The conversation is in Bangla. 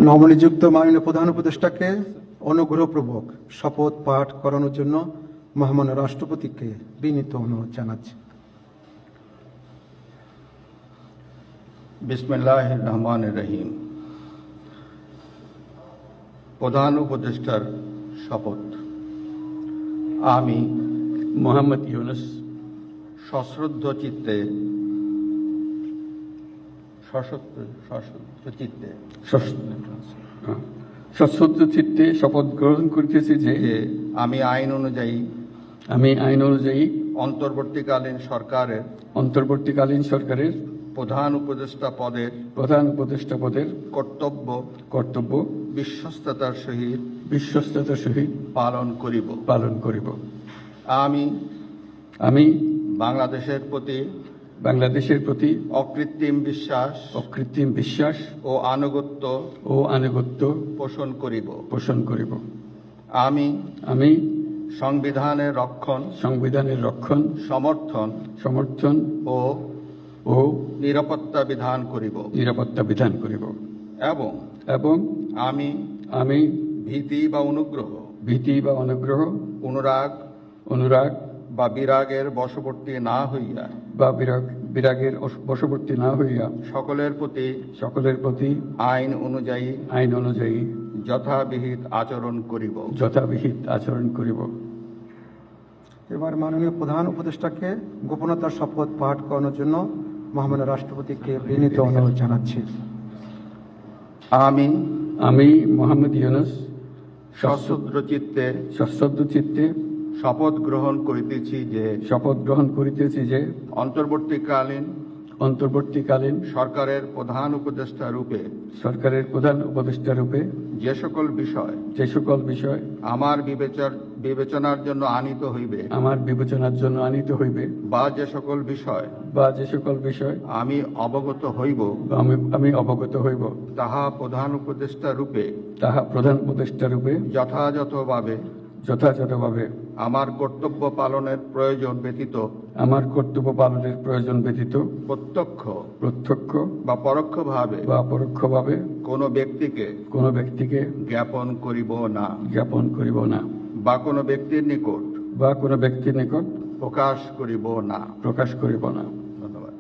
নবনিযুক্ত মাননীয় প্রধান উপদেষ্টাকে অনুগ্রহপূর্বক শপথ পাঠ করানোর জন্য মহামান্য রাষ্ট্রপতিকে বিনীত অনুরোধ জানাচ্ছি। বিসমিল্লাহির রহমানির রহিম। প্রধান উপদেষ্টার শপথ। আমি মোহাম্মদ ইউনুস সশ্রদ্ধ চিত্তে সশ্রদ্ধ চিত্তে শপথ গ্রহণ করিতেছি যে আমি আইন অনুযায়ী অন্তর্বর্তীকালীন সরকারের প্রধান উপদেষ্টা পদের কর্তব্য বিশ্বস্ততার সহিত পালন করিব। আমি বাংলাদেশের প্রতি অকৃত্রিম বিশ্বাস ও আনুগত্য পোষণ করিব। আমি সংবিধানের রক্ষণ সমর্থন ও নিরাপত্তা বিধান করিব এবং আমি ভীতি বা অনুগ্রহ অনুরাগ বা বিরাগের বশবর্তী না হইয়া সকলের প্রতি আইন অনুযায়ী যথাবিহিত আচরণ করিব। এবার মাননীয় প্রধান উপদেষ্টাকে গোপনতার শপথ পাঠ করানোর জন্য মহামান্য রাষ্ট্রপতিকে বিনীত অনুরোধ জানাচ্ছি। আমি মোহাম্মদ ইউনুস সশ্রদ্ধ চিত্তে শপথ গ্রহণ করিতেছি যে অন্তর্বর্তীকালীন সরকারের প্রধান উপদেষ্টা রূপে যে সকল বিষয় আমার বিবেচনার জন্য আনিত হইবে বা যে সকল বিষয় আমি অবগত হইব তাহা প্রধান উপদেষ্টা রূপে যথাযথভাবে আমার কর্তব্য পালনের প্রয়োজন ব্যতীত প্রত্যক্ষ বা পরোক্ষভাবে কোনো ব্যক্তিকে জ্ঞাপন করিব না বা কোনো ব্যক্তির নিকট প্রকাশ করিব না। ধন্যবাদ।